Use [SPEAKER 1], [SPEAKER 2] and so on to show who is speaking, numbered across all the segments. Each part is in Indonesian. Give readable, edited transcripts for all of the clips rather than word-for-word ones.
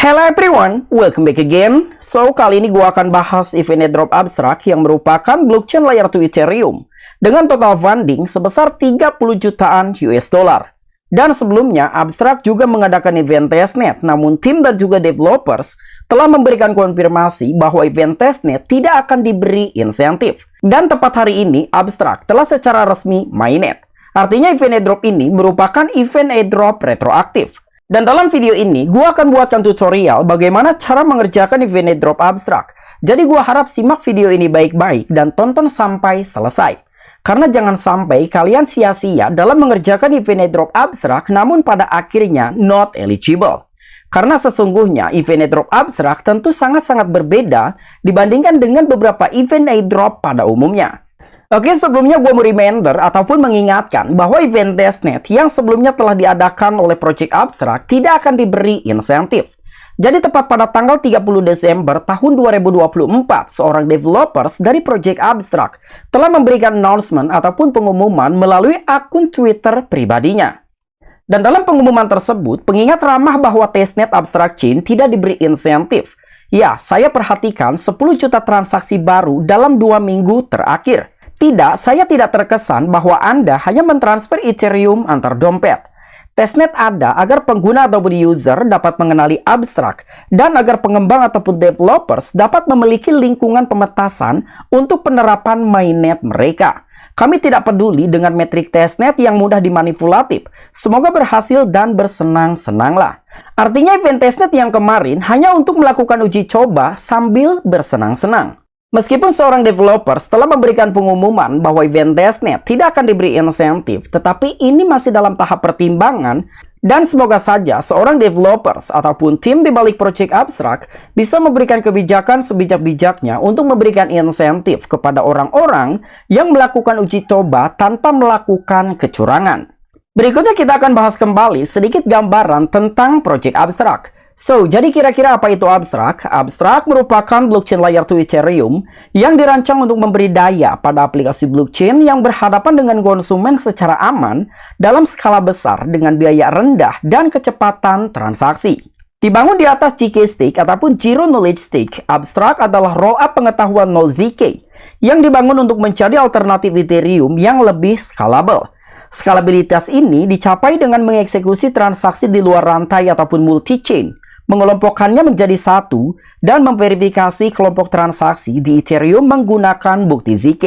[SPEAKER 1] Hello everyone, welcome back again. So, kali ini gue akan bahas event airdrop abstrak yang merupakan blockchain layer 2 Ethereum dengan total funding sebesar 30 jutaan US dollar. Dan sebelumnya, Abstrak juga mengadakan event testnet, namun tim dan juga developers telah memberikan konfirmasi bahwa event testnet tidak akan diberi insentif. Dan tepat hari ini, Abstrak telah secara resmi mainnet. Artinya event airdrop ini merupakan event airdrop retroaktif. Dan dalam video ini, gue akan buatkan tutorial bagaimana cara mengerjakan event airdrop abstrak. Jadi gue harap simak video ini baik-baik dan tonton sampai selesai. Karena jangan sampai kalian sia-sia dalam mengerjakan event airdrop abstrak namun pada akhirnya not eligible. Karena sesungguhnya event airdrop abstrak tentu sangat-sangat berbeda dibandingkan dengan beberapa event airdrop pada umumnya. Oke, sebelumnya gue mau reminder ataupun mengingatkan bahwa event testnet yang sebelumnya telah diadakan oleh Project Abstrak tidak akan diberi insentif. Jadi tepat pada tanggal 30 Desember tahun 2024, seorang developers dari Project Abstrak telah memberikan announcement ataupun pengumuman melalui akun Twitter pribadinya. Dan dalam pengumuman tersebut, pengingat ramah bahwa testnet Abstrak Chain tidak diberi insentif. Ya, saya perhatikan 10 juta transaksi baru dalam 2 minggu terakhir. Tidak, saya tidak terkesan bahwa Anda hanya mentransfer Ethereum antar dompet. Testnet ada agar pengguna ataupun user dapat mengenali abstrak dan agar pengembang ataupun developers dapat memiliki lingkungan pemetasan untuk penerapan mainnet mereka. Kami tidak peduli dengan metrik testnet yang mudah dimanipulatif. Semoga berhasil dan bersenang-senanglah. Artinya event testnet yang kemarin hanya untuk melakukan uji coba sambil bersenang-senang. Meskipun seorang developer telah memberikan pengumuman bahwa event testnet tidak akan diberi insentif, tetapi ini masih dalam tahap pertimbangan dan semoga saja seorang developers ataupun tim di balik Project Abstrak bisa memberikan kebijakan sebijak-bijaknya untuk memberikan insentif kepada orang-orang yang melakukan uji coba tanpa melakukan kecurangan. Berikutnya kita akan bahas kembali sedikit gambaran tentang Project Abstrak. So, jadi kira-kira apa itu Abstrak? Abstrak merupakan blockchain layer 2 Ethereum yang dirancang untuk memberi daya pada aplikasi blockchain yang berhadapan dengan konsumen secara aman dalam skala besar dengan biaya rendah dan kecepatan transaksi. Dibangun di atas ZK Stake ataupun Zero Knowledge Stake, Abstrak adalah rollup pengetahuan 0ZK yang dibangun untuk menjadi alternatif Ethereum yang lebih scalable. Skalabilitas ini dicapai dengan mengeksekusi transaksi di luar rantai ataupun multi-chain, mengelompokkannya menjadi satu, dan memverifikasi kelompok transaksi di Ethereum menggunakan bukti ZK.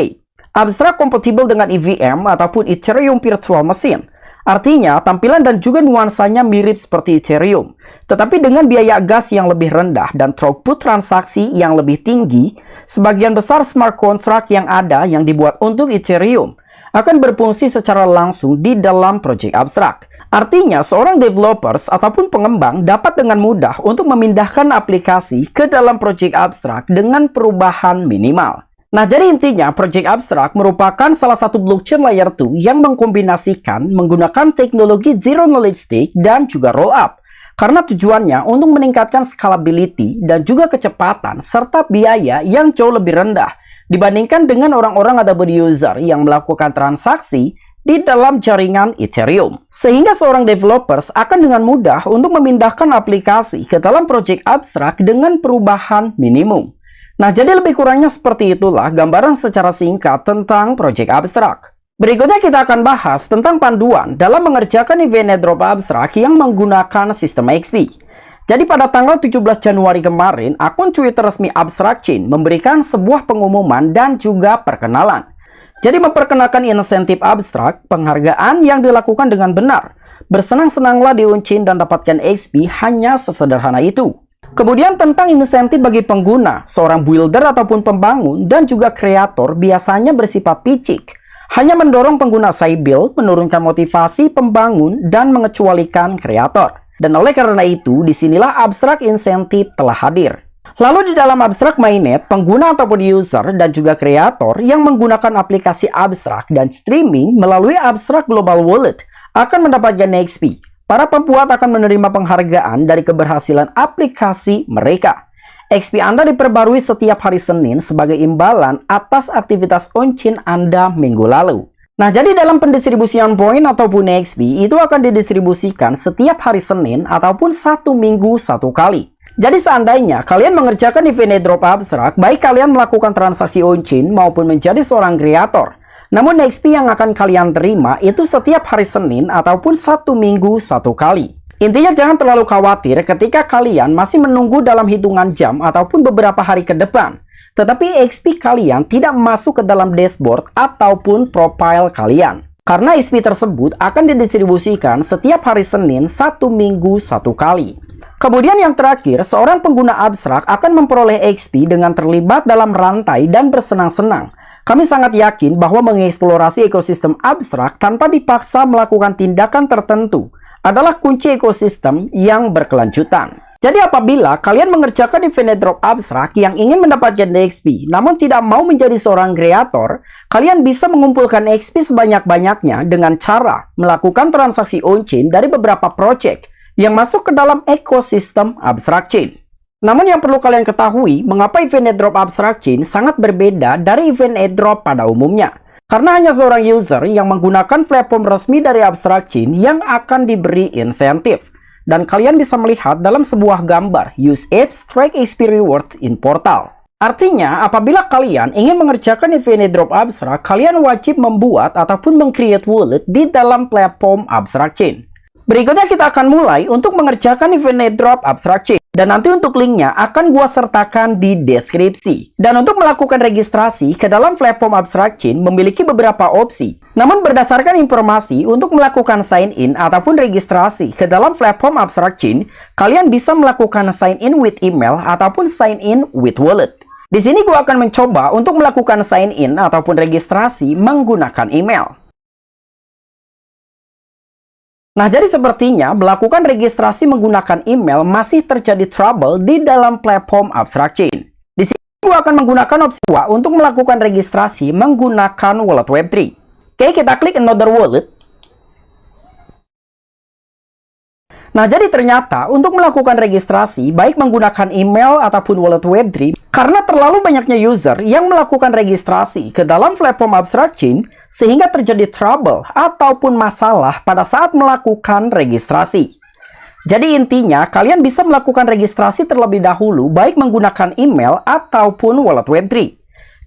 [SPEAKER 1] Abstrak kompatibel dengan EVM ataupun Ethereum Virtual Machine. Artinya, tampilan dan juga nuansanya mirip seperti Ethereum, tetapi dengan biaya gas yang lebih rendah dan throughput transaksi yang lebih tinggi, sebagian besar smart contract yang ada yang dibuat untuk Ethereum akan berfungsi secara langsung di dalam Project Abstrak. Artinya, seorang developers ataupun pengembang dapat dengan mudah untuk memindahkan aplikasi ke dalam Project Abstrak dengan perubahan minimal. Nah, jadi intinya Project Abstrak merupakan salah satu blockchain layer 2 yang mengkombinasikan menggunakan teknologi Zero Knowledge Stake dan juga rollup. Karena tujuannya untuk meningkatkan scalability dan juga kecepatan serta biaya yang jauh lebih rendah dibandingkan dengan orang-orang ataupun user yang melakukan transaksi di dalam jaringan Ethereum. Sehingga seorang developers akan dengan mudah untuk memindahkan aplikasi ke dalam Project Abstrak dengan perubahan minimum. Nah, jadi lebih kurangnya seperti itulah gambaran secara singkat tentang Project Abstrak. Berikutnya kita akan bahas tentang panduan dalam mengerjakan event airdrop abstrak yang menggunakan sistem XP. Jadi pada tanggal 17 Januari kemarin, akun Twitter resmi Abstrak Chain memberikan sebuah pengumuman dan juga perkenalan. Jadi memperkenalkan insentif abstrak, penghargaan yang dilakukan dengan benar. Bersenang-senanglah di on-chain dan dapatkan XP, hanya sesederhana itu. Kemudian tentang insentif bagi pengguna, seorang builder ataupun pembangun dan juga kreator biasanya bersifat picik. Hanya mendorong pengguna Sybil, menurunkan motivasi pembangun dan mengecualikan kreator. Dan oleh karena itu, disinilah Abstrak Incentive telah hadir. Lalu di dalam Abstrak Mainnet, pengguna ataupun user dan juga kreator yang menggunakan aplikasi Abstrak dan streaming melalui Abstrak Global Wallet akan mendapatkan XP. Para pembuat akan menerima penghargaan dari keberhasilan aplikasi mereka. XP Anda diperbarui setiap hari Senin sebagai imbalan atas aktivitas on-chain Anda minggu lalu. Nah, jadi dalam pendistribusian poin ataupun XP itu akan didistribusikan setiap hari Senin ataupun satu minggu satu kali. Jadi seandainya kalian mengerjakan event airdrop abstrak, baik kalian melakukan transaksi on-chain maupun menjadi seorang kreator. Namun XP yang akan kalian terima itu setiap hari Senin ataupun satu minggu satu kali. Intinya jangan terlalu khawatir ketika kalian masih menunggu dalam hitungan jam ataupun beberapa hari ke depan. Tetapi XP kalian tidak masuk ke dalam dashboard ataupun profile kalian. Karena XP tersebut akan didistribusikan setiap hari Senin satu minggu satu kali. Kemudian yang terakhir, seorang pengguna abstrak akan memperoleh XP dengan terlibat dalam rantai dan bersenang-senang. Kami sangat yakin bahwa mengeksplorasi ekosistem abstrak tanpa dipaksa melakukan tindakan tertentu adalah kunci ekosistem yang berkelanjutan. Jadi apabila kalian mengerjakan event airdrop abstrak yang ingin mendapatkan XP namun tidak mau menjadi seorang kreator, kalian bisa mengumpulkan XP sebanyak-banyaknya dengan cara melakukan transaksi on-chain dari beberapa project yang masuk ke dalam ekosistem abstrak chain. Namun yang perlu kalian ketahui, mengapa event airdrop abstrak chain sangat berbeda dari event airdrop pada umumnya. Karena hanya seorang user yang menggunakan platform resmi dari abstrak chain yang akan diberi insentif. Dan kalian bisa melihat dalam sebuah gambar, use apps track XP reward in portal. Artinya, apabila kalian ingin mengerjakan event airdrop abstrak, kalian wajib membuat ataupun meng-create wallet di dalam platform abstrak chain. Berikutnya kita akan mulai untuk mengerjakan event airdrop abstrak chain. Dan nanti untuk linknya akan gua sertakan di deskripsi. Dan untuk melakukan registrasi ke dalam platform abstrak chain memiliki beberapa opsi. Namun berdasarkan informasi untuk melakukan sign in ataupun registrasi ke dalam platform abstrak chain, kalian bisa melakukan sign in with email ataupun sign in with wallet. Di sini gua akan mencoba untuk melakukan sign in ataupun registrasi menggunakan email. Nah, jadi sepertinya melakukan registrasi menggunakan email masih terjadi trouble di dalam platform abstrak chain. Di sini gua akan menggunakan opsi 2 untuk melakukan registrasi menggunakan wallet Web3. Oke, kita klik another wallet. Nah, jadi ternyata untuk melakukan registrasi, baik menggunakan email ataupun wallet Web3, karena terlalu banyaknya user yang melakukan registrasi ke dalam platform abstrak chain, sehingga terjadi trouble ataupun masalah pada saat melakukan registrasi. Jadi intinya, kalian bisa melakukan registrasi terlebih dahulu, baik menggunakan email ataupun wallet Web3.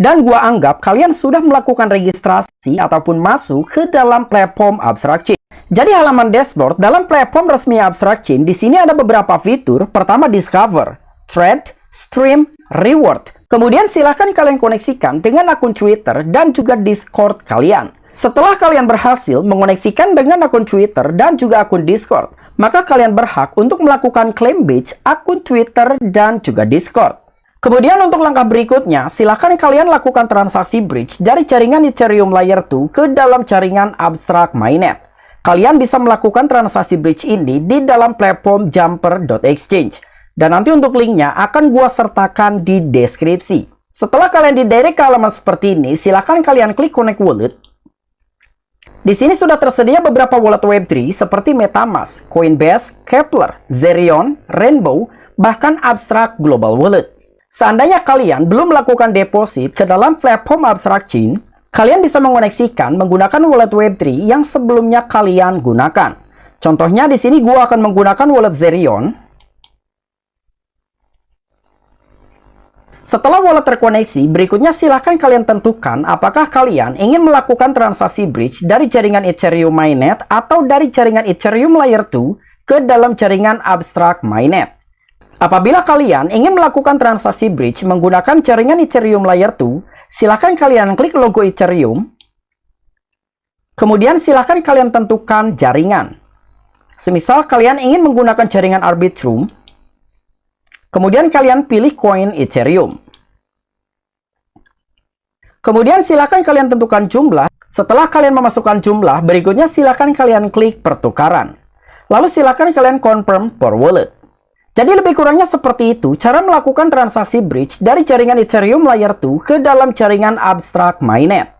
[SPEAKER 1] Dan gua anggap kalian sudah melakukan registrasi ataupun masuk ke dalam platform abstrak chain. Jadi halaman dashboard dalam platform resmi abstrak chain di sini ada beberapa fitur. Pertama discover, trade, stream, reward. Kemudian silahkan kalian koneksikan dengan akun Twitter dan juga Discord kalian. Setelah kalian berhasil mengoneksikan dengan akun Twitter dan juga akun Discord, maka kalian berhak untuk melakukan claim badge akun Twitter dan juga Discord. Kemudian untuk langkah berikutnya, silahkan kalian lakukan transaksi bridge dari jaringan Ethereum Layer 2 ke dalam jaringan abstrak mainnet. Kalian bisa melakukan transaksi bridge ini di dalam platform jumper.exchange. Dan nanti untuk linknya akan gua sertakan di deskripsi. Setelah kalian didirect ke halaman seperti ini, silahkan kalian klik connect wallet. Di sini sudah tersedia beberapa wallet Web3 seperti MetaMask, Coinbase, Kepler, Zerion, Rainbow, bahkan Abstract Global Wallet. Seandainya kalian belum melakukan deposit ke dalam platform abstrak chain, kalian bisa mengoneksikan menggunakan wallet Web3 yang sebelumnya kalian gunakan. Contohnya di sini gua akan menggunakan wallet Zerion. Setelah wallet terkoneksi, berikutnya silahkan kalian tentukan apakah kalian ingin melakukan transaksi bridge dari jaringan Ethereum mainnet atau dari jaringan Ethereum Layer 2 ke dalam jaringan abstrak mainnet. Apabila kalian ingin melakukan transaksi bridge menggunakan jaringan Ethereum Layer 2, silahkan kalian klik logo Ethereum. Kemudian silahkan kalian tentukan jaringan. Semisal kalian ingin menggunakan jaringan Arbitrum, kemudian kalian pilih koin Ethereum. Kemudian silahkan kalian tentukan jumlah. Setelah kalian memasukkan jumlah, berikutnya silahkan kalian klik pertukaran. Lalu silahkan kalian confirm for wallet. Jadi lebih kurangnya seperti itu cara melakukan transaksi bridge dari jaringan Ethereum Layer 2 ke dalam jaringan abstrak mainnet.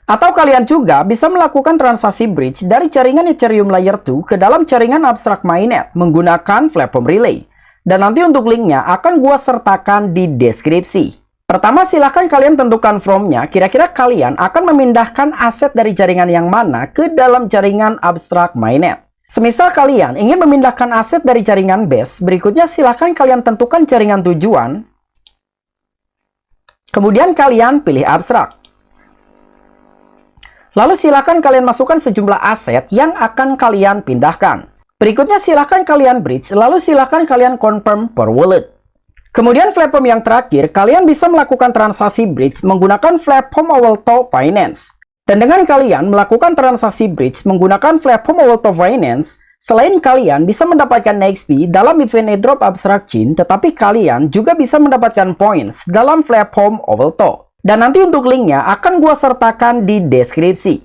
[SPEAKER 1] Atau kalian juga bisa melakukan transaksi bridge dari jaringan Ethereum Layer 2 ke dalam jaringan abstrak mainnet menggunakan platform relay. Dan nanti untuk linknya akan gua sertakan di deskripsi. Pertama silahkan kalian tentukan from-nya, kira-kira kalian akan memindahkan aset dari jaringan yang mana ke dalam jaringan abstrak mainnet. Semisal kalian ingin memindahkan aset dari jaringan base, berikutnya silakan kalian tentukan jaringan tujuan. Kemudian kalian pilih abstrak. Lalu silakan kalian masukkan sejumlah aset yang akan kalian pindahkan. Berikutnya silakan kalian bridge, lalu silakan kalian confirm per wallet. Kemudian platform yang terakhir, kalian bisa melakukan transaksi bridge menggunakan platform Awalto Finance. Dan dengan kalian melakukan transaksi bridge menggunakan platform Awalto Finance, selain kalian bisa mendapatkan XP dalam event airdrop abstract chain, tetapi kalian juga bisa mendapatkan points dalam platform Awalto. Dan nanti untuk linknya akan gua sertakan di deskripsi.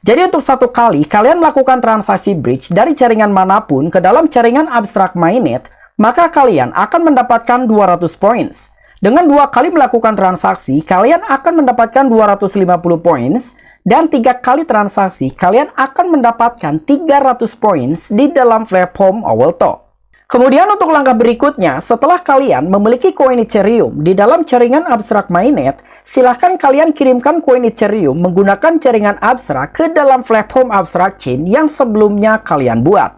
[SPEAKER 1] Jadi untuk satu kali kalian melakukan transaksi bridge dari jaringan manapun ke dalam jaringan abstrak mainnet, maka kalian akan mendapatkan 200 points. Dengan 2 kali melakukan transaksi, kalian akan mendapatkan 250 points. Dan 3 kali transaksi, kalian akan mendapatkan 300 points di dalam platform Awalto. Kemudian untuk langkah berikutnya, setelah kalian memiliki koin Ethereum di dalam jaringan abstrak mainnet, silahkan kalian kirimkan koin Ethereum menggunakan jaringan abstrak ke dalam platform abstrak chain yang sebelumnya kalian buat.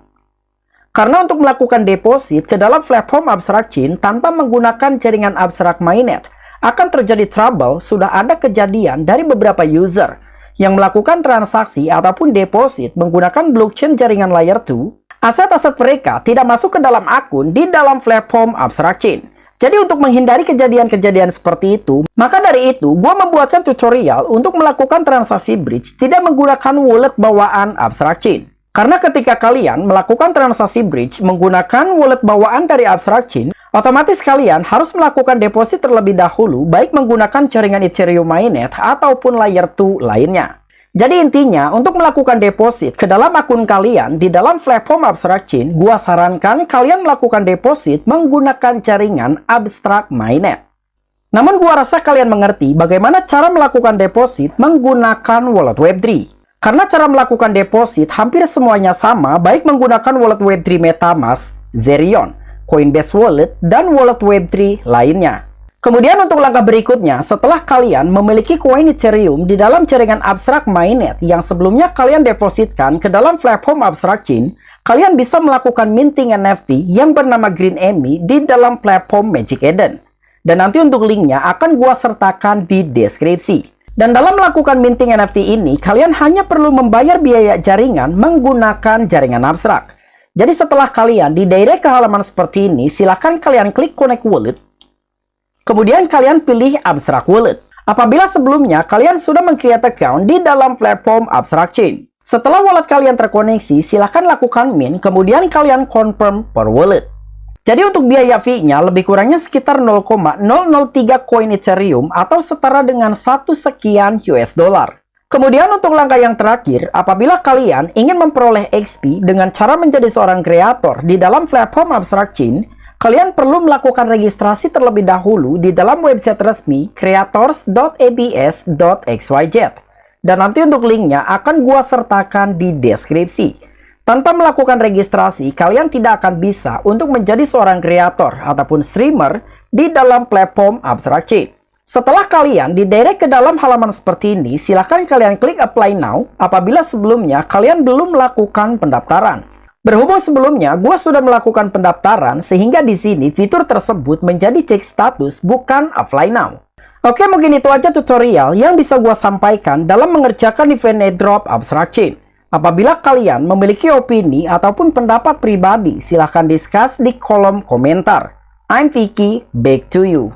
[SPEAKER 1] Karena untuk melakukan deposit ke dalam platform abstrak chain tanpa menggunakan jaringan abstrak mainnet, akan terjadi trouble. Sudah ada kejadian dari beberapa user yang melakukan transaksi ataupun deposit menggunakan blockchain jaringan layer 2, aset-aset mereka tidak masuk ke dalam akun di dalam platform abstrak chain. Jadi untuk menghindari kejadian-kejadian seperti itu, maka dari itu gue membuatkan tutorial untuk melakukan transaksi bridge tidak menggunakan wallet bawaan abstrak chain. Karena ketika kalian melakukan transaksi bridge menggunakan wallet bawaan dari abstrak chain, otomatis kalian harus melakukan deposit terlebih dahulu, baik menggunakan jaringan Ethereum mainnet ataupun layer 2 lainnya. Jadi intinya, untuk melakukan deposit ke dalam akun kalian di dalam platform abstrak chain, gua sarankan kalian melakukan deposit menggunakan jaringan abstrak mainnet. Namun gua rasa kalian mengerti bagaimana cara melakukan deposit menggunakan wallet Web3. Karena cara melakukan deposit hampir semuanya sama, baik menggunakan wallet Web3 MetaMask, Zerion, Coinbase Wallet, dan wallet Web3 lainnya. Kemudian untuk langkah berikutnya, setelah kalian memiliki koin Ethereum di dalam jaringan abstrak mainnet yang sebelumnya kalian depositkan ke dalam platform abstrak chain, kalian bisa melakukan minting NFT yang bernama Green Emi di dalam platform Magic Eden. Dan nanti untuk linknya akan gua sertakan di deskripsi. Dan dalam melakukan minting NFT ini, kalian hanya perlu membayar biaya jaringan menggunakan jaringan abstrak. Jadi setelah kalian didirect ke halaman seperti ini, silahkan kalian klik Connect Wallet. Kemudian kalian pilih Abstract Wallet. Apabila sebelumnya kalian sudah meng-create account di dalam platform Abstract Chain. Setelah wallet kalian terkoneksi, silahkan lakukan mint, kemudian kalian confirm per wallet. Jadi untuk biaya fee-nya lebih kurangnya sekitar 0,003 koin Ethereum atau setara dengan 1 sekian US dollar. Kemudian untuk langkah yang terakhir, apabila kalian ingin memperoleh XP dengan cara menjadi seorang kreator di dalam platform abstrak chain, kalian perlu melakukan registrasi terlebih dahulu di dalam website resmi creators.abs.xyz. Dan nanti untuk linknya akan gua sertakan di deskripsi. Tanpa melakukan registrasi, kalian tidak akan bisa untuk menjadi seorang kreator ataupun streamer di dalam platform abstrak chain. Setelah kalian didirect ke dalam halaman seperti ini, silahkan kalian klik Apply Now apabila sebelumnya kalian belum melakukan pendaftaran. Berhubung sebelumnya gue sudah melakukan pendaftaran, sehingga di sini fitur tersebut menjadi cek status bukan Apply Now. Oke, mungkin itu aja tutorial yang bisa gue sampaikan dalam mengerjakan event airdrop abstrak chain. Apabila kalian memiliki opini ataupun pendapat pribadi, silahkan discuss di kolom komentar. I'm Vicky, back to you.